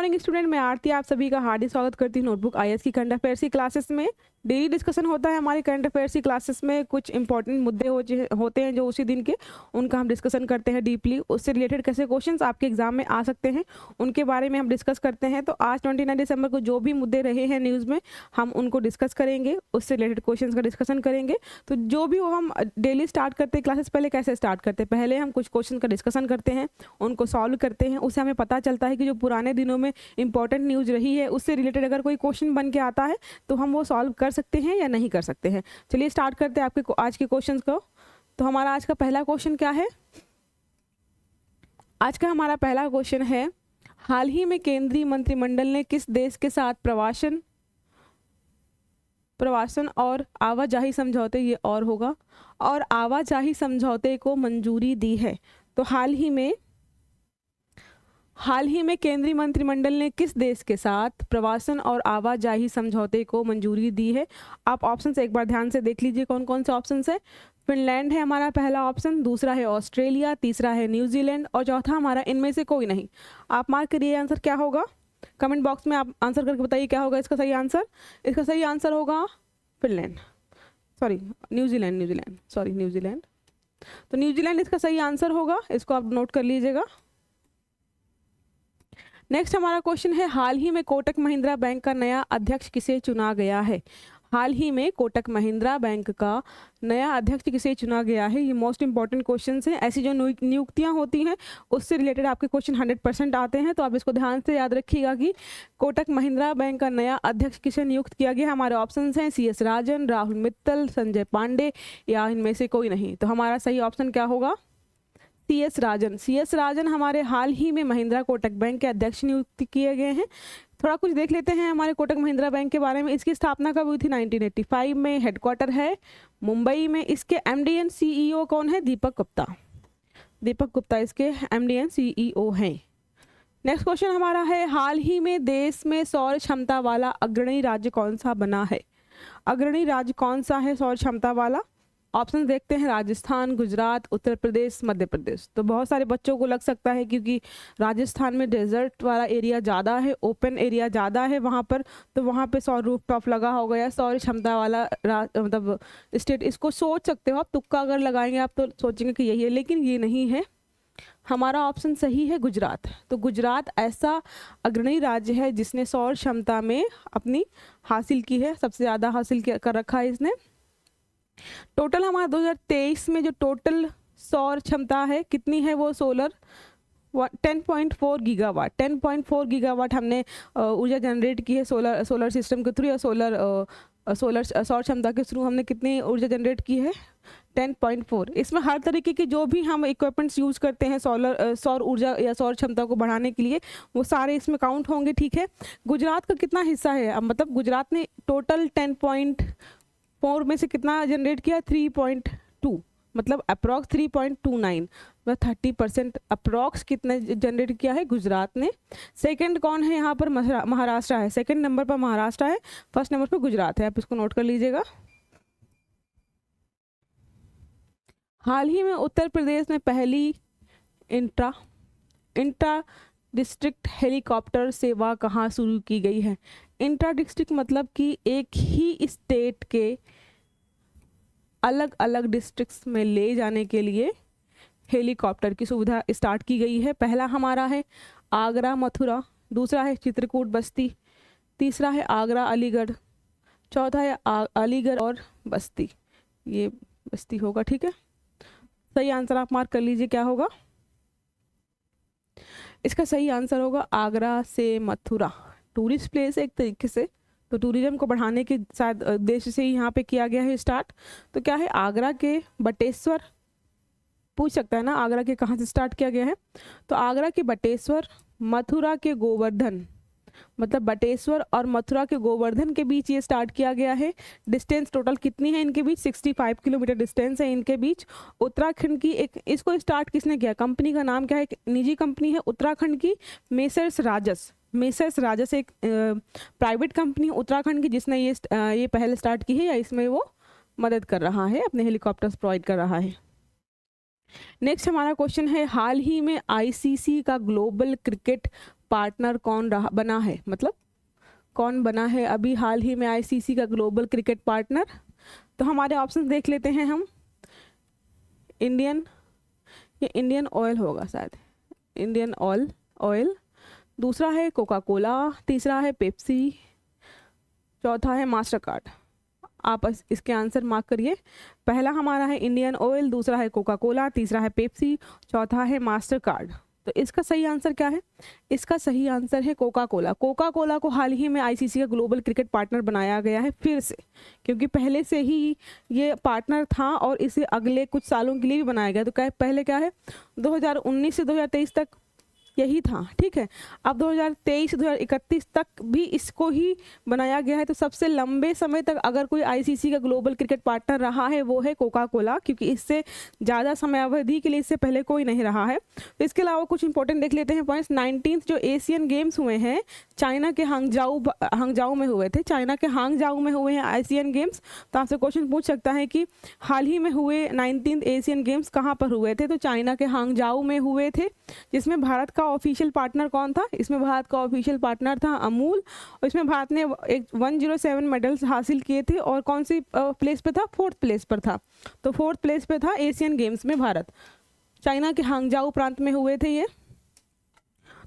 Morning student, मैं आरती आप सभी का हार्दिक स्वागत करती हूँ नोटबुक आईएएस की करंट अफेयर्स की क्लासेस में। डेली डिस्कशन होता है हमारे करंट अफेयर्स की क्लासेस में। कुछ इंपॉर्टेंट मुद्दे होते हैं जो उसी दिन के, उनका हम डिस्कशन करते हैं डीपली। उससे रिलेटेड कैसे क्वेश्चंस आपके एग्जाम में आ सकते हैं उनके बारे में हम डिस्कस करते हैं। तो आज 29 दिसंबर को जो भी मुद्दे रहे हैं न्यूज़ में, हम उनको डिस्कस करेंगे, उससे रिलेटेड क्वेश्चन का डिस्कशन करेंगे। तो जो भी हो, हम डेली स्टार्ट करते हैं क्लासेस। पहले कैसे स्टार्ट करते हैं, पहले हम कुछ क्वेश्चन का डिस्कशन करते हैं, उनको सॉल्व करते हैं। उससे हमें पता चलता है कि जो पुराने दिनों में इंपॉर्टेंट न्यूज़ रही है उससे रिलेटेड अगर कोई क्वेश्चन बन के आता है तो हम वो सॉल्व कर सकते हैं या नहीं कर सकते हैं। चलिए स्टार्ट करते हैं आपके आज के क्वेश्चंस को। तो हमारा आज का पहला क्वेश्चन क्या है? आज का हमारा पहला क्वेश्चन है, हाल ही में केंद्रीय मंत्रिमंडल ने किस देश के साथ प्रवासन और आवाजाही समझौते, ये और होगा, और आवाजाही समझौते को मंजूरी दी है? तो हाल ही में केंद्रीय मंत्रिमंडल ने किस देश के साथ प्रवासन और आवाजाही समझौते को मंजूरी दी है? आप ऑप्शन एक बार ध्यान से देख लीजिए कौन कौन से ऑप्शन है। फिनलैंड है हमारा पहला ऑप्शन, दूसरा है ऑस्ट्रेलिया, तीसरा है न्यूजीलैंड और चौथा हमारा इनमें से कोई नहीं। आप मार्क करिए आंसर क्या होगा, कमेंट बॉक्स में आप आंसर करके बताइए क्या होगा इसका सही आंसर। इसका सही आंसर होगा फिनलैंड, सॉरी न्यूजीलैंड। तो न्यूजीलैंड इसका सही आंसर होगा, इसको आप नोट कर लीजिएगा। नेक्स्ट हमारा क्वेश्चन है, हाल ही में कोटक महिंद्रा बैंक का नया अध्यक्ष किसे चुना गया है? हाल ही में कोटक महिंद्रा बैंक का नया अध्यक्ष किसे चुना गया है? ये मोस्ट इंपॉर्टेंट क्वेश्चन है। ऐसी जो नियुक्तियां होती हैं उससे रिलेटेड आपके क्वेश्चन 100% आते हैं, तो आप इसको ध्यान से याद रखिएगा कि कोटक महिंद्रा बैंक का नया अध्यक्ष किसे नियुक्त किया गया। हमारे ऑप्शन हैं CS राजन, राहुल मित्तल, संजय पांडे या इनमें से कोई नहीं। तो हमारा सही ऑप्शन क्या होगा? CS राजन हमारे हाल ही में महिंद्रा कोटक बैंक के अध्यक्ष नियुक्त किए गए हैं। थोड़ा कुछ देख लेते हैं हमारे कोटक महिंद्रा बैंक के बारे में। इसकी स्थापना कब हुई थी? 1985 में। हेडक्वार्टर है मुंबई में। इसके MD एंड CEO कौन है? दीपक गुप्ता इसके MD एंड CEO हैं। नेक्स्ट क्वेश्चन हमारा है, हाल ही में देश में सौर क्षमता वाला अग्रणी राज्य कौन सा बना है? अग्रणी राज्य कौन सा है सौर क्षमता वाला? ऑप्शन देखते हैं, राजस्थान, गुजरात, उत्तर प्रदेश, मध्य प्रदेश। तो बहुत सारे बच्चों को लग सकता है क्योंकि राजस्थान में डेजर्ट वाला एरिया ज़्यादा है, ओपन एरिया ज़्यादा है वहाँ पर, तो वहाँ पे सौर रूफटॉप लगा हो गया, सौर क्षमता वाला मतलब स्टेट। इसको सोच सकते हो आप, तुक्का अगर लगाएंगे आप तो सोचेंगे कि यही है, लेकिन ये नहीं है। हमारा ऑप्शन सही है गुजरात। तो गुजरात ऐसा अग्रणी राज्य है जिसने सौर क्षमता में अपनी हासिल की है, सबसे ज़्यादा हासिल कर रखा है इसने। टोटल हमारा 2023 में जो टोटल सौर क्षमता है कितनी है? वो सोलर 10.4 गीगावाट। 10.4 गीगावाट हमने ऊर्जा जनरेट की है सोलर सिस्टम के थ्रू, या सौर क्षमता के थ्रू हमने कितनी ऊर्जा जनरेट की है? 10.4। इसमें हर तरीके के जो भी हम इक्विपमेंट्स यूज़ करते हैं सौर ऊर्जा या सौर क्षमता को बढ़ाने के लिए, वो सारे इसमें काउंट होंगे। ठीक है, गुजरात का कितना हिस्सा है? अब मतलब गुजरात ने टोटल 10.4 में से कितना जनरेट किया? 3.2, मतलब अप्रॉक्स 3.29, मतलब 30% अप्रॉक्स कितना जनरेट किया है गुजरात ने। सेकंड कौन है यहाँ पर? महाराष्ट्र है। सेकंड नंबर पर महाराष्ट्र है, फर्स्ट नंबर पर गुजरात है। आप इसको नोट कर लीजिएगा। हाल ही में उत्तर प्रदेश में पहली इंट्रा डिस्ट्रिक्ट हेलीकॉप्टर सेवा कहाँ शुरू की गई है? इंट्रा डिस्ट्रिक्ट मतलब कि एक ही स्टेट के अलग अलग डिस्ट्रिक्ट्स में ले जाने के लिए हेलीकॉप्टर की सुविधा स्टार्ट की गई है। पहला हमारा है आगरा मथुरा, दूसरा है चित्रकूट बस्ती, तीसरा है आगरा अलीगढ़, चौथा है अलीगढ़ और बस्ती। ये बस्ती होगा। ठीक है, सही आंसर आप मार्क कर लीजिए क्या होगा। इसका सही आंसर होगा आगरा से मथुरा। टूरिस्ट प्लेस एक तरीके से, तो टूरिज्म को बढ़ाने के शायद उद्देश्य से ही यहाँ पे किया गया है स्टार्ट। तो क्या है? आगरा के बटेश्वर, पूछ सकता है ना आगरा के कहाँ से स्टार्ट किया गया है? तो आगरा के बटेश्वर, मथुरा के गोवर्धन, मतलब बटेश्वर और मथुरा के गोवर्धन के बीच ये स्टार्ट किया गया है। डिस्टेंस टोटल कितनी है इनके बीच? 65 किलोमीटर डिस्टेंस है इनके बीच। उत्तराखंड की एक, इसको स्टार्ट किसने किया? कंपनी का नाम क्या है? एक निजी कंपनी है उत्तराखंड की, मेसर्स राजस एक प्राइवेट कंपनी उत्तराखंड की जिसने ये पहले स्टार्ट की है, या इसमें वो मदद कर रहा है, अपने हेलीकॉप्टर्स प्रोवाइड कर रहा है। नेक्स्ट हमारा क्वेश्चन है, हाल ही में ICC का ग्लोबल क्रिकेट पार्टनर कौन बना है, मतलब कौन बना है अभी हाल ही में आईसीसी का ग्लोबल क्रिकेट पार्टनर? तो हमारे ऑप्शन देख लेते हैं हम। इंडियन ऑयल होगा शायद, इंडियन ऑयल। दूसरा है कोका कोला, तीसरा है पेप्सी, चौथा है मास्टर कार्ड। आप इसके आंसर मार्क करिए। पहला हमारा है इंडियन ऑयल, दूसरा है कोका कोला, तीसरा है पेप्सी, चौथा है मास्टर कार्ड। तो इसका सही आंसर क्या है? इसका सही आंसर है कोका कोला। कोका कोला को हाल ही में आईसीसी का ग्लोबल क्रिकेट पार्टनर बनाया गया है फिर से, क्योंकि पहले से ही ये पार्टनर था और इसे अगले कुछ सालों के लिए भी बनाया गया। तो क्या पहले क्या है 2019 से 2023 तक यही था, ठीक है। अब 2023 से 2031 तक भी इसको ही बनाया गया है। तो सबसे लंबे समय तक अगर कोई आईसीसी का ग्लोबल क्रिकेट पार्टनर रहा है वो है कोका कोला, क्योंकि इससे ज़्यादा समय अवधि के लिए इससे पहले कोई नहीं रहा है। तो इसके अलावा कुछ इंपॉर्टेंट देख लेते हैं पॉइंट्स। 19th जो एशियन गेम्स हुए हैं चाइना के हांगजाऊ में हुए थे, चाइना के हांगजाऊ में हुए हैं एशियन गेम्स। तो आपसे क्वेश्चन पूछ सकता है कि हाल ही में हुए 19th एशियन गेम्स कहाँ पर हुए थे? तो चाइना के हांगजाऊ में हुए थे, जिसमें भारत का ऑफिशियल पार्टनर कौन था? इसमें भारत का ऑफिशियल पार्टनर था अमूल, और इसमें भारत ने 107 मेडल्स हासिल किए थे। और कौन सी प्लेस पे था? 4th प्लेस पर था। तो 4th प्लेस पे था एशियन गेम्स में भारत। चाइना के हांगजाऊ प्रांत में हुए थे ये।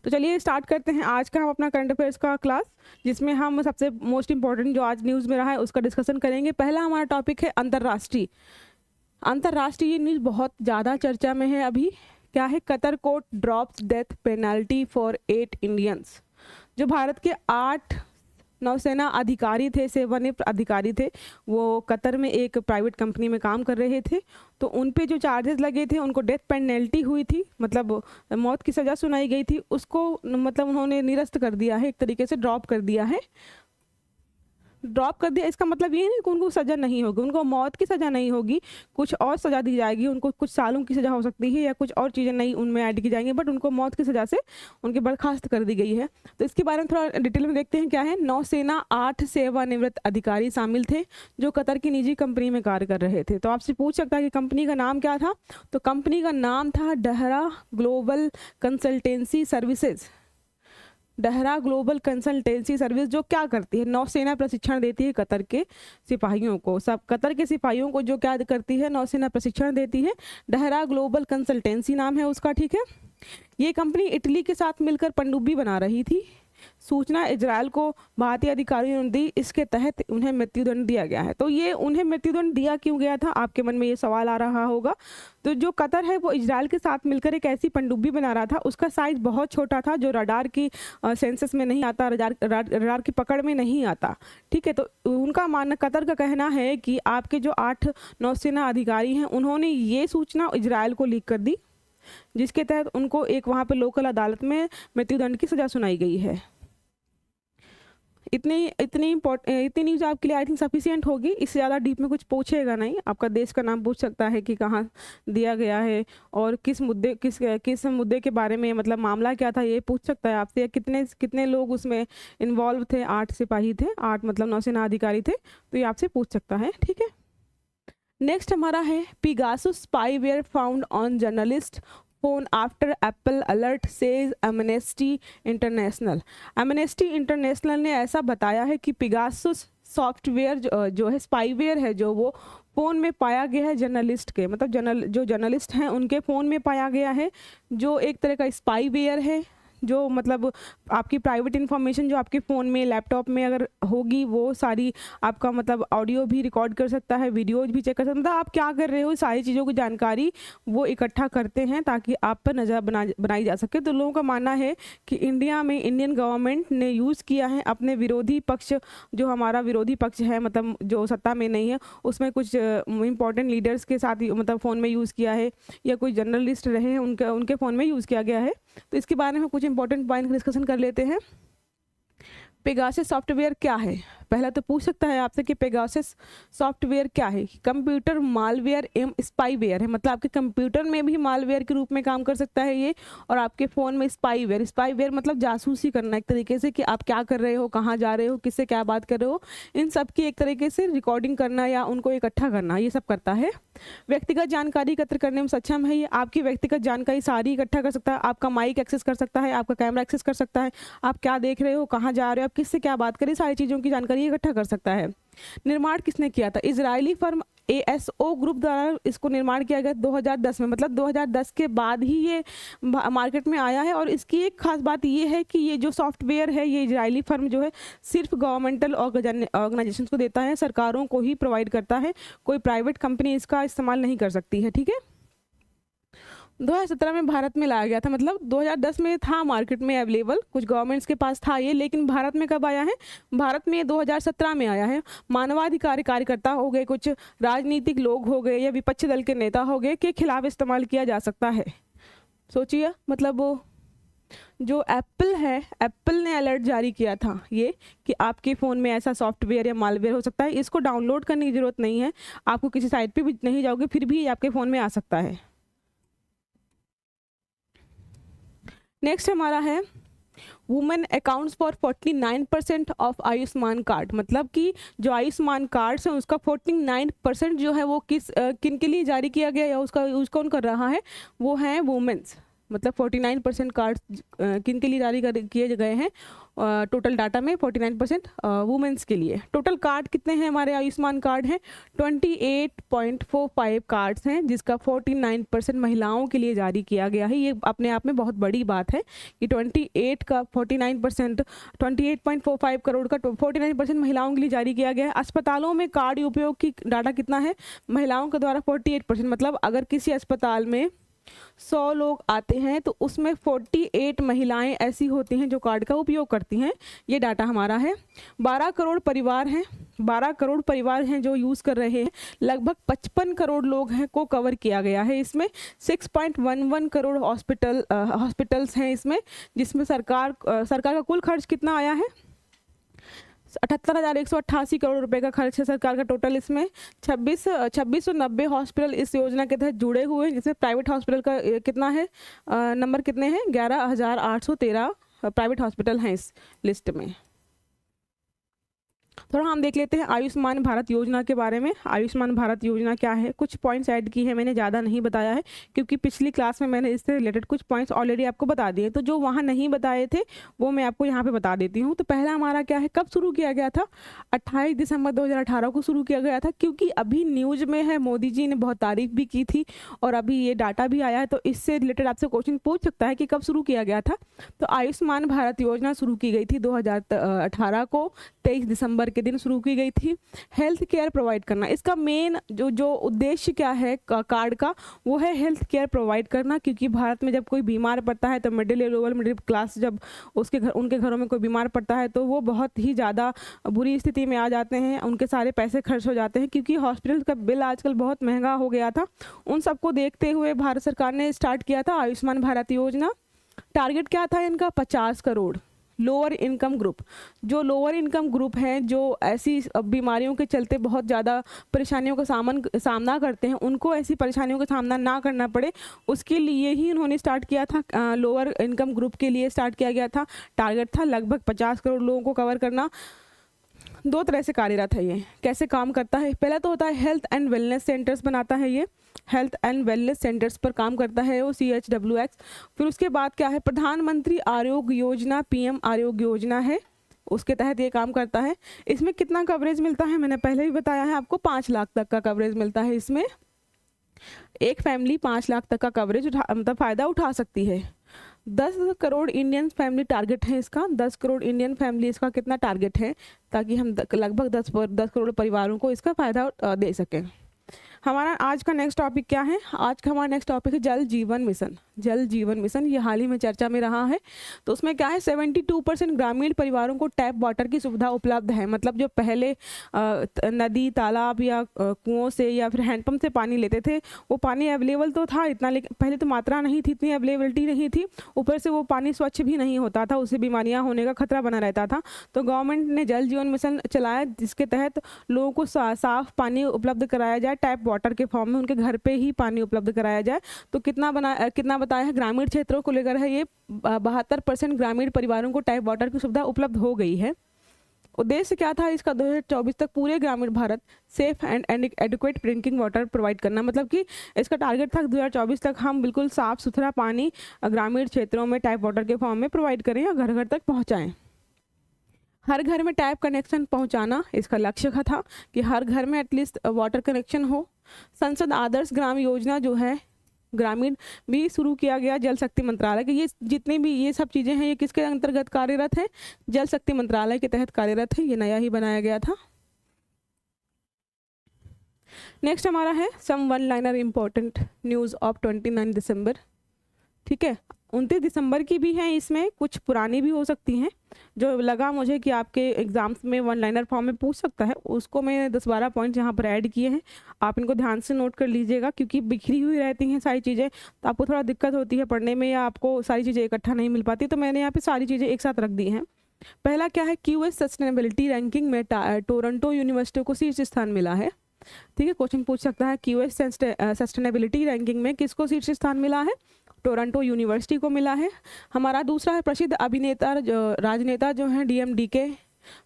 तो चलिए स्टार्ट करते हैं आज का हम अपना करंट अफेयर्स का क्लास, जिसमें हम सबसे मोस्ट इंपॉर्टेंट जो आज न्यूज़ में रहा है उसका डिस्कशन करेंगे। पहला हमारा टॉपिक है अंतर्राष्ट्रीय न्यूज़, बहुत ज़्यादा चर्चा में है अभी। क्या है? Qatar court drops death penalty for 8 Indians. जो भारत के 8 नौसेना अधिकारी थे, सेवानिवृत्त अधिकारी थे, वो कतर में एक प्राइवेट कंपनी में काम कर रहे थे। तो उन पे जो चार्जेस लगे थे, उनको डेथ पेनल्टी हुई थी, मतलब मौत की सज़ा सुनाई गई थी, उसको मतलब उन्होंने निरस्त कर दिया है, एक तरीके से ड्रॉप कर दिया है। ड्रॉप कर दिया इसका मतलब ये नहीं कि उनको सज़ा नहीं होगी, उनको मौत की सज़ा नहीं होगी, कुछ और सज़ा दी जाएगी। उनको कुछ सालों की सज़ा हो सकती है या कुछ और चीज़ें नई उनमें ऐड की जाएंगी, बट उनको मौत की सज़ा से उनकी बर्खास्त कर दी गई है। तो इसके बारे में थोड़ा डिटेल में देखते हैं क्या है। नौसेना 8 सेवानिवृत्त अधिकारी शामिल थे जो कतर की निजी कंपनी में कार्य कर रहे थे। तो आपसे पूछ सकता है कि कंपनी का नाम क्या था? तो कंपनी का नाम था Dahra global consultancy services. Dahra global consultancy service जो क्या करती है? नौसेना प्रशिक्षण देती है कतर के सिपाहियों को। सब कतर के सिपाहियों को जो क्या करती है? नौसेना प्रशिक्षण देती है। डहरा ग्लोबल कंसल्टेंसी नाम है उसका, ठीक है। ये कंपनी इटली के साथ मिलकर पनडुब्बी बना रही थी। सूचना इजरायल को भारतीय अधिकारियों ने दी, इसके तहत उन्हें मृत्युदंड दिया गया है। तो ये उन्हें मृत्युदंड दिया क्यों गया था? आपके मन में ये सवाल आ रहा होगा। तो जो कतर है वो इजरायल के साथ मिलकर एक ऐसी पनडुब्बी बना रहा था, उसका साइज बहुत छोटा था जो रडार की सेंसस में नहीं आता, रडार की पकड़ में नहीं आता, ठीक है। तो उनका मानना, कतर का कहना है कि आपके जो 8 नौसेना अधिकारी हैं उन्होंने ये सूचना इजरायल को लीक कर दी, जिसके तहत उनको एक वहाँ पे लोकल अदालत में मृत्युदंड की सज़ा सुनाई गई है। इतनी न्यूज़ आपके लिए आई थिंक सफिशिएंट होगी। इससे ज़्यादा डीप में कुछ पूछेगा नहीं। आपका देश का नाम पूछ सकता है कि कहाँ दिया गया है और किस मुद्दे के बारे में, मतलब मामला क्या था, ये पूछ सकता है आपसे। कितने लोग उसमें इन्वॉल्व थे? 8 सिपाही थे, 8 मतलब नौसेना अधिकारी थे। तो ये आपसे पूछ सकता है, ठीक है। नेक्स्ट हमारा है Pegasus spyware found on journalist phone after Apple alert says Amnesty International. Amnesty International ने ऐसा बताया है कि पिगासुस सॉफ्टवेयर जो है, स्पाईवेयर है, जो वो फ़ोन में पाया गया है जर्नलिस्ट के, मतलब जो जर्नलिस्ट हैं उनके फ़ोन में पाया गया है, जो एक तरह का स्पाईवेयर है, जो मतलब आपकी प्राइवेट इन्फॉर्मेशन जो आपके फ़ोन में, लैपटॉप में अगर होगी, वो सारी आपका मतलब ऑडियो भी रिकॉर्ड कर सकता है, वीडियोज भी चेक कर सकता है, मतलब आप क्या कर रहे हो, सारी चीज़ों की जानकारी वो इकट्ठा करते हैं ताकि आप पर नज़र बनाई जा सके। तो लोगों का मानना है कि इंडिया में इंडियन गवर्नमेंट ने यूज़ किया है अपने विरोधी पक्ष, जो हमारा विरोधी पक्ष है, मतलब जो सत्ता में नहीं है, उसमें कुछ इंपॉर्टेंट लीडर्स के साथ मतलब फ़ोन में यूज़ किया है, या कोई जर्नलिस्ट रहे हैं उनके फ़ोन में यूज़ किया गया है। तो इसके बारे में कुछ इंपॉर्टेंट पॉइंट डिस्कशन कर लेते हैं। पेगासस सॉफ्टवेयर क्या है? पहला तो पूछ सकता है आपसे कि पेगासस सॉफ्टवेयर क्या है। कंप्यूटर मालवेयर एवं स्पाईवेयर है, मतलब आपके कंप्यूटर में भी मालवेयर के रूप में काम कर सकता है ये, और आपके फ़ोन में स्पाईवेयर। स्पाईवेयर मतलब जासूसी करना एक तरीके से, कि आप क्या कर रहे हो, कहाँ जा रहे हो, किससे क्या बात कर रहे हो, इन सब की एक तरीके से रिकॉर्डिंग करना या उनको इकट्ठा करना, ये सब करता है। व्यक्तिगत जानकारी एकत्र करने में सक्षम है ये, आपकी व्यक्तिगत जानकारी सारी इकट्ठा कर सकता है। आपका माइक एक्सेस कर सकता है, आपका कैमरा एक्सेस कर सकता है, आप क्या देख रहे हो, कहाँ जा रहे हो, आप किससे क्या बात करें, सारी चीज़ों की जानकारी इकट्ठा कर सकता है। निर्माण किसने किया था? इजरायली फर्म ASO ग्रुप द्वारा इसको निर्माण किया गया 2010 में, मतलब 2010 के बाद ही ये मार्केट में आया है। और इसकी एक खास बात ये है कि ये जो सॉफ्टवेयर है ये इजरायली फर्म जो है सिर्फ गवर्नमेंटल ऑर्गेनाइजेशन को देता है, सरकारों को ही प्रोवाइड करता है, कोई प्राइवेट कंपनी इसका इस्तेमाल नहीं कर सकती है। ठीक है, 2017 में भारत में लाया गया था, मतलब 2010 में था मार्केट में अवेलेबल, कुछ गवर्नमेंट्स के पास था ये, लेकिन भारत में कब आया है? भारत में 2017 में आया है। मानवाधिकार कार्यकर्ता हो गए, कुछ राजनीतिक लोग हो गए या विपक्षी दल के नेता हो गए के खिलाफ इस्तेमाल किया जा सकता है। सोचिए, मतलब जो एप्पल है, एप्पल ने अलर्ट जारी किया था ये कि आपके फ़ोन में ऐसा सॉफ्टवेयर या मालवेयर हो सकता है। इसको डाउनलोड करने की ज़रूरत नहीं है, आपको किसी साइट पे भी नहीं जाओगे फिर भी ये आपके फ़ोन में आ सकता है। नेक्स्ट हमारा है women accounts for 49% of Ayushman card, मतलब कि जो आयुष्मान कार्ड्स हैं उसका 49% जो है वो किन के लिए जारी किया गया या उसका यूज कौन कर रहा है? वो है वुमेन्स, मतलब 49% कार्ड किन के लिए जारी किए गए हैं? टोटल डाटा में 49% वुमेन्स के लिए। टोटल कार्ड कितने हैं हमारे आयुष्मान कार्ड हैं? 28.45 कार्ड्स हैं, जिसका 49% महिलाओं के लिए जारी किया गया है। ये अपने आप में बहुत बड़ी बात है कि 28 का 49%, 28.45 करोड़ का 49% महिलाओं के लिए जारी किया गया है। अस्पतालों में कार्ड उपयोग की डाटा कितना है? महिलाओं के द्वारा 48%, मतलब अगर किसी अस्पताल में 100 लोग आते हैं तो उसमें 48 महिलाएं ऐसी होती हैं जो कार्ड का उपयोग करती हैं। ये डाटा हमारा है। 12 करोड़ परिवार हैं, 12 करोड़ परिवार हैं जो यूज़ कर रहे हैं। लगभग 55 करोड़ लोग हैं को कवर किया गया है इसमें। 6.11 करोड़ हॉस्पिटल्स हैं इसमें, जिसमें सरकार का कुल खर्च कितना आया है? 78,188 करोड़ रुपए का खर्च है सरकार का टोटल। इसमें 2690 हॉस्पिटल इस योजना के तहत जुड़े हुए हैं, जिसमें प्राइवेट हॉस्पिटल का कितना है, नंबर कितने हैं? 11,813 प्राइवेट हॉस्पिटल हैं इस लिस्ट में। थोड़ा हम देख लेते हैं आयुष्मान भारत योजना के बारे में। आयुष्मान भारत योजना क्या है? कुछ पॉइंट्स ऐड की है मैंने, ज़्यादा नहीं बताया है, क्योंकि पिछली क्लास में मैंने इससे रिलेटेड कुछ पॉइंट्स ऑलरेडी आपको बता दिए, तो जो वहाँ नहीं बताए थे वो मैं आपको यहाँ पे बता देती हूँ। तो पहला हमारा क्या है, कब शुरू किया गया था? 28 दिसंबर 2018 को शुरू किया गया था, क्योंकि अभी न्यूज़ में है, मोदी जी ने बहुत तारीफ भी की थी और अभी ये डाटा भी आया है, तो इससे रिलेटेड आपसे क्वेश्चन पूछ सकता है कि कब शुरू किया गया था। तो आयुष्मान भारत योजना शुरू की गई थी 2018 को 23 दिसंबर के दिन शुरू की गई थी। हेल्थ केयर प्रोवाइड करना, इसका मेन जो उद्देश्य क्या है कार्ड का, वो है हेल्थ केयर प्रोवाइड करना। क्योंकि भारत में जब कोई बीमार पड़ता है तो मिडिल या लोअर मिडिल क्लास जब उनके घरों में कोई बीमार पड़ता है तो वो बहुत ही ज़्यादा बुरी स्थिति में आ जाते हैं, उनके सारे पैसे खर्च हो जाते हैं, क्योंकि हॉस्पिटल का बिल आजकल बहुत महंगा हो गया था। उन सबको देखते हुए भारत सरकार ने स्टार्ट किया था आयुष्मान भारत योजना। टारगेट क्या था इनका? 50 करोड़ लोअर इनकम ग्रुप। जो लोअर इनकम ग्रुप हैं, जो ऐसी बीमारियों के चलते बहुत ज़्यादा परेशानियों का सामना करते हैं, उनको ऐसी परेशानियों का सामना ना करना पड़े, उसके लिए ही उन्होंने स्टार्ट किया था। लोअर इनकम ग्रुप के लिए स्टार्ट किया गया था। टारगेट था लगभग 50 करोड़ लोगों को कवर करना। दो तरह से कार्यरत है ये। कैसे काम करता है? पहला तो होता है हेल्थ एंड वेलनेस सेंटर्स बनाता है ये, हेल्थ एंड वेलनेस सेंटर्स पर काम करता है वो CHWX। फिर उसके बाद क्या है, प्रधानमंत्री आरोग्य योजना, PM आरोग्य योजना है, उसके तहत ये काम करता है। इसमें कितना कवरेज मिलता है? मैंने पहले भी बताया है आपको, 5 लाख तक का कवरेज मिलता है इसमें। एक फैमिली 5 लाख तक का कवरेज मतलब फ़ायदा उठा सकती है। 10 करोड़ इंडियन फैमिली टारगेट है इसका। 10 करोड़ इंडियन फैमिली इसका कितना टारगेट है, ताकि हम लगभग 10 करोड़ परिवारों को इसका फ़ायदा दे सकें। हमारा आज का नेक्स्ट टॉपिक क्या है? आज का हमारा नेक्स्ट टॉपिक है जल जीवन मिशन। जल जीवन मिशन ये हाल ही में चर्चा में रहा है। तो उसमें क्या है, 72% ग्रामीण परिवारों को टैप वाटर की सुविधा उपलब्ध है। मतलब जो पहले नदी, तालाब या कुओं से या फिर हैंडपम्प से पानी लेते थे, वो पानी अवेलेबल तो था इतना, लेकिन पहले तो मात्रा नहीं थी, इतनी अवेलेबिलिटी नहीं थी, ऊपर से वो पानी स्वच्छ भी नहीं होता था, उससे बीमारियाँ होने का खतरा बना रहता था। तो गवर्नमेंट ने जल जीवन मिशन चलाया, जिसके तहत लोगों को साफ पानी उपलब्ध कराया जाए, टैप वाटर के फॉर्म में उनके घर पे ही पानी उपलब्ध कराया जाए। तो कितना बताया है, ग्रामीण क्षेत्रों को लेकर है ये 72% ग्रामीण परिवारों को टैप वाटर की सुविधा उपलब्ध हो गई है। उद्देश्य क्या था इसका? 2024 तक पूरे ग्रामीण Bharat safe and adequate drinking water provide करना। मतलब कि इसका टारगेट था 2024 तक हम बिल्कुल साफ सुथरा पानी ग्रामीण क्षेत्रों में टैप वाटर के फॉर्म में प्रोवाइड करें या घर घर तक पहुँचाएँ। हर घर में टैप कनेक्शन पहुंचाना इसका लक्ष्य का था कि हर घर में एटलीस्ट वाटर कनेक्शन हो। संसद आदर्श ग्राम योजना जो है ग्रामीण भी शुरू किया गया जल शक्ति मंत्रालय के। ये जितने भी ये सब चीज़ें हैं, ये किसके अंतर्गत कार्यरत है? जल शक्ति मंत्रालय के तहत कार्यरत है, ये नया ही बनाया गया था। नेक्स्ट हमारा है some one liner important news of 29 December. ठीक है, 29 दिसंबर की भी हैं, इसमें कुछ पुरानी भी हो सकती हैं। जो लगा मुझे कि आपके एग्जाम्स में वन लाइनर फॉर्म में पूछ सकता है, उसको मैंने 10-12 पॉइंट यहाँ पर ऐड किए हैं। आप इनको ध्यान से नोट कर लीजिएगा, क्योंकि बिखरी हुई रहती हैं सारी चीज़ें, तो आपको थोड़ा दिक्कत होती है पढ़ने में, या आपको सारी चीज़ें इकट्ठा नहीं मिल पाती। तो मैंने यहाँ पर सारी चीज़ें एक साथ रख दी हैं। पहला क्या है, QS सस्टेनेबिलिटी रैंकिंग में टोरंटो यूनिवर्सिटी को शीर्ष स्थान मिला है। ठीक है, क्वेश्चन पूछ सकता है QS सस्टेनेबिलिटी रैंकिंग में किसको शीर्ष स्थान मिला है? टोरंटो यूनिवर्सिटी को मिला है। हमारा दूसरा है प्रसिद्ध अभिनेता राजनेता जो हैं DMDK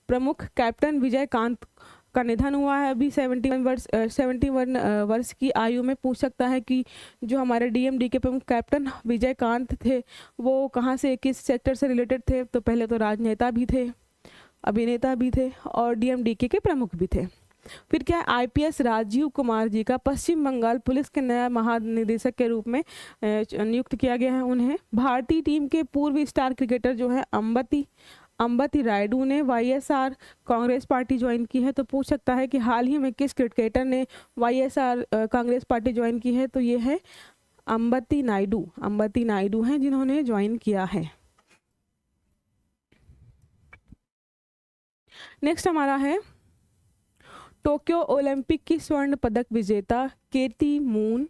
प्रमुख कैप्टन विजयकांत का निधन हुआ है अभी 71 वर्ष की आयु में। पूछ सकता है कि जो हमारे DMDK प्रमुख कैप्टन विजयकांत थे वो कहाँ से, किस सेक्टर से रिलेटेड थे? तो पहले तो राजनेता भी थे, अभिनेता भी थे और DMDK के प्रमुख भी थे। फिर क्या है, IPS राजीव कुमार जी का पश्चिम बंगाल पुलिस के नया महानिदेशक के रूप में नियुक्त किया गया है उन्हें। भारतीय टीम के पूर्व स्टार क्रिकेटर जो है अंबती रायडू ने YSR कांग्रेस पार्टी ज्वाइन की है। तो पूछ सकता है कि हाल ही में किस क्रिकेटर ने YSR कांग्रेस पार्टी ज्वाइन की है? तो ये है अंबती नायडू हैं जिन्होंने ज्वाइन किया है। नेक्स्ट हमारा है टोक्यो ओलंपिक की स्वर्ण पदक विजेता केटी मून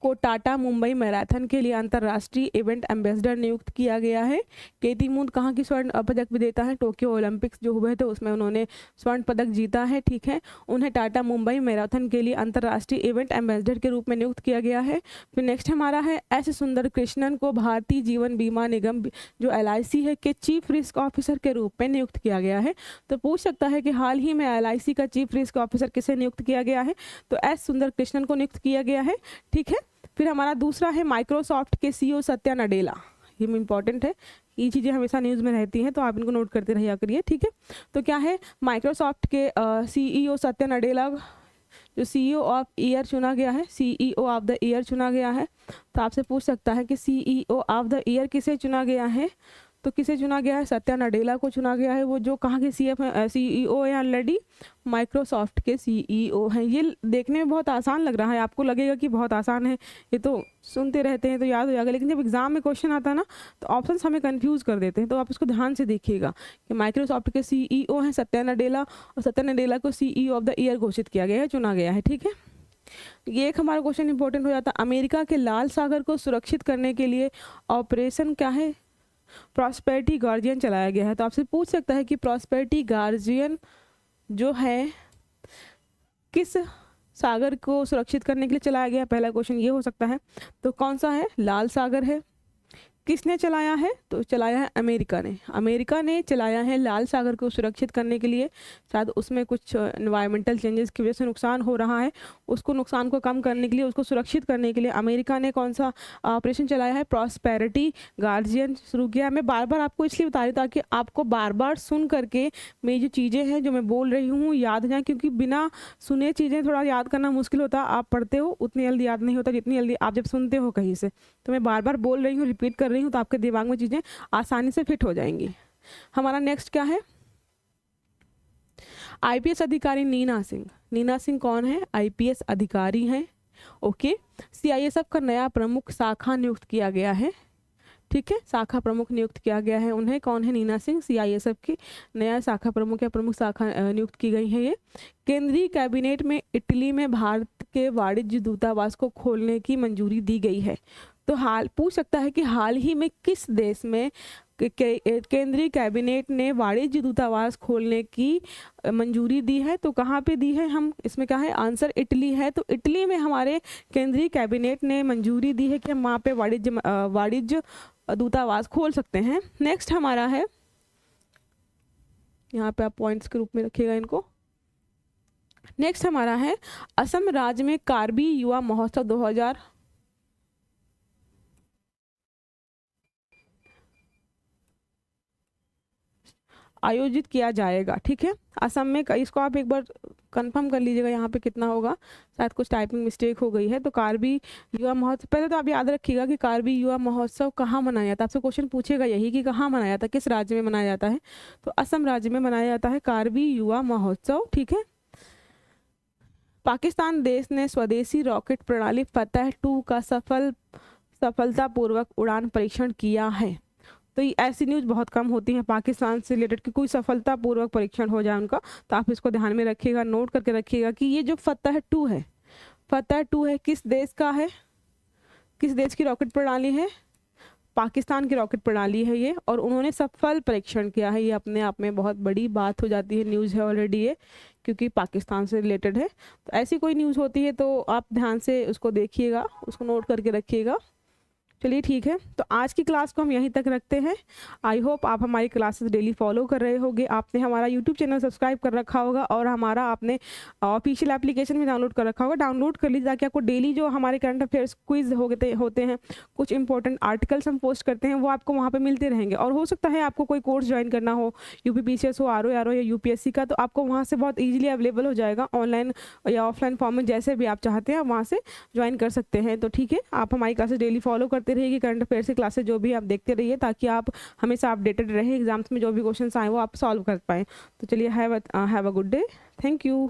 को टाटा मुंबई मैराथन के लिए अंतर्राष्ट्रीय इवेंट एम्बेसडर नियुक्त किया गया है। केटी मून कहाँ की स्वर्ण पदक विजेता है? टोक्यो ओलंपिक्स जो हुए थे उसमें उन्होंने स्वर्ण पदक जीता है। ठीक है, उन्हें टाटा मुंबई मैराथन के लिए अंतर्राष्ट्रीय इवेंट एम्बेसडर के रूप में नियुक्त किया गया है। फिर नेक्स्ट हमारा है S सुंदर कृष्णन को भारतीय जीवन बीमा निगम जो LIC है के चीफ रिस्क ऑफिसर के रूप में नियुक्त किया गया है। तो पूछ सकता है कि हाल ही में LIC का चीफ रिस्क ऑफिसर किसे नियुक्त किया गया है? तो S सुंदर कृष्णन को नियुक्त किया गया है। ठीक है, फिर हमारा दूसरा है माइक्रोसॉफ्ट के CEO सत्या नडेला। ये इंपॉर्टेंट है, ये चीज़ें हमेशा न्यूज़ में रहती हैं, तो आप इनको नोट करते रहिए करिए। ठीक है, तो क्या है, माइक्रोसॉफ्ट के CEO सत्या नडेला जो CEO ऑफ ईयर चुना गया है, CEO ऑफ द ईयर चुना गया है। तो आपसे पूछ सकता है कि CEO ऑफ द ईयर किसे चुना गया है? तो किसे चुना गया है? सत्या नडेला को चुना गया है। वो जो कहाँ के CEO है ऑलरेडी? माइक्रोसॉफ्ट के CEO हैं। ये देखने में बहुत आसान लग रहा है, आपको लगेगा कि बहुत आसान है, ये तो सुनते रहते हैं तो याद हो जाएगा, लेकिन जब एग्जाम में क्वेश्चन आता है ना तो ऑप्शंस हमें कंफ्यूज कर देते हैं। तो आप इसको ध्यान से देखिएगा कि माइक्रोसॉफ्ट के CEO हैं सत्या नडेला, और सत्या नडेला को CEO ऑफ द ईयर घोषित किया गया है, चुना गया है। ठीक है, ये एक हमारा क्वेश्चन इंपॉर्टेंट हो जाता है। अमेरिका के लाल सागर को सुरक्षित करने के लिए ऑपरेशन क्या है? प्रॉस्पेरिटी गार्जियन चलाया गया है। तो आपसे पूछ सकता है कि प्रॉस्पेरिटी गार्जियन जो है किस सागर को सुरक्षित करने के लिए चलाया गया? पहला क्वेश्चन ये हो सकता है। तो कौन सा है? लाल सागर है। किसने चलाया है? तो चलाया है अमेरिका ने चलाया है लाल सागर को सुरक्षित करने के लिए। शायद उसमें कुछ एनवायरमेंटल चेंजेस की वजह से नुकसान हो रहा है, उसको नुकसान को कम करने के लिए, उसको सुरक्षित करने के लिए अमेरिका ने कौन सा ऑपरेशन चलाया है? प्रॉस्पेरिटी गार्जियन शुरू किया। मैं बार बार आपको इसलिए बता रही हूँ ताकि आपको बार बार सुन करके मेरी जो चीज़ें हैं जो मैं बोल रही हूँ याद जाए, क्योंकि बिना सुने चीज़ें थोड़ा याद करना मुश्किल होता है। आप पढ़ते हो उतनी जल्दी याद नहीं होता जितनी जल्दी आप जब सुनते हो कहीं से। तो मैं बार बार बोल रही हूँ, रिपीट कर रही हूँ, तो आपके दिमाग में चीज़ें आसानी से फिट हो जाएंगी। हमारा नेक्स्ट क्या है? आईपीएस अधिकारी नीना सिंह। नीना सिंह कौन है? आईपीएस अधिकारी हैं। ओके। सीआईएसएफ का नया प्रमुख शाखा नियुक्त किया गया है। ठीक है, शाखा प्रमुख नियुक्त किया गया है उन्हें। कौन है? नीना सिंह। सीआईएसएफ की नया शाखा प्रमुख या प्रमुख शाखा नियुक्त की गई है ये। केंद्रीय कैबिनेट में इटली में भारत के वाणिज्य दूतावास को खोलने की मंजूरी दी गई है। तो हाल पूछ सकता है कि हाल ही में किस देश में केंद्रीय कैबिनेट ने वाणिज्य दूतावास खोलने की मंजूरी दी है? तो कहाँ पे दी है? हम इसमें क्या है? आंसर इटली है। तो इटली में हमारे केंद्रीय कैबिनेट ने मंजूरी दी है कि हम वहाँ पे वाणिज्य दूतावास खोल सकते हैं। नेक्स्ट हमारा है, यहाँ पे आप पॉइंट्स के रूप में रखिएगा इनको। नेक्स्ट हमारा है असम राज्य में कार्बी युवा महोत्सव 2000 आयोजित किया जाएगा। ठीक है, असम में। इसको आप एक बार कंफर्म कर लीजिएगा यहाँ पे कितना होगा, शायद कुछ टाइपिंग मिस्टेक हो गई है। तो कार्बी युवा महोत्सव, पहले तो आप याद रखिएगा कि कार्बी युवा महोत्सव कहाँ मनाया जाता है। आपसे क्वेश्चन पूछेगा यही कि कहाँ मनाया जाता है, किस राज्य में मनाया जाता है। तो असम राज्य में मनाया जाता है कार्बी युवा महोत्सव। ठीक है। पाकिस्तान देश ने स्वदेशी रॉकेट प्रणाली फतह-2 का सफलतापूर्वक उड़ान परीक्षण किया है। तो ये ऐसी न्यूज़ बहुत कम होती है पाकिस्तान से रिलेटेड कि कोई सफलतापूर्वक परीक्षण हो जाए उनका। तो आप इसको ध्यान में रखिएगा, नोट करके रखिएगा कि ये जो फतह-2 है, फतह-2 है किस देश का है? किस देश की रॉकेट प्रणाली है? पाकिस्तान की रॉकेट प्रणाली है ये, और उन्होंने सफल परीक्षण किया है। ये अपने आप में बहुत बड़ी बात हो जाती है, न्यूज़ है ऑलरेडी ये, क्योंकि पाकिस्तान से रिलेटेड है। तो ऐसी कोई न्यूज़ होती है तो आप ध्यान से उसको देखिएगा, उसको नोट करके रखिएगा। चलिए ठीक है, तो आज की क्लास को हम यहीं तक रखते हैं। आई होप आप हमारी क्लासेस डेली फॉलो कर रहे होंगे। आपने हमारा यूट्यूब चैनल सब्सक्राइब कर रखा होगा और हमारा आपने ऑफिशियल एप्लीकेशन भी डाउनलोड कर रखा होगा। डाउनलोड कर लीजिए ताकि आपको डेली जो हमारे करंट अफेयर्स क्विज होते हैं, कुछ इंपॉर्टेंट आर्टिकल्स हम पोस्ट करते हैं, वो आपको वहाँ पर मिलते रहेंगे। और हो सकता है आपको कोई कोर्स ज्वाइन करना हो, यूपीपीसीएस हो, आरओ या यूपीएससी का, तो आपको वहाँ से बहुत ईजिली अवेलेबल हो जाएगा। ऑनलाइन या ऑफलाइन फॉर्म में जैसे भी आप चाहते हैं वहाँ से ज्वाइन कर सकते हैं। तो ठीक है, आप हमारी क्लासेस डेली फॉलो करते रहेगी, करंट अफेयर से क्लासेस जो भी आप देखते रहिए, ताकि आप हमेशा अपडेटेड रहे, एग्जाम्स में जो भी क्वेश्चंस आए वो आप सॉल्व कर पाएँ। तो चलिए, have a good day. Thank you.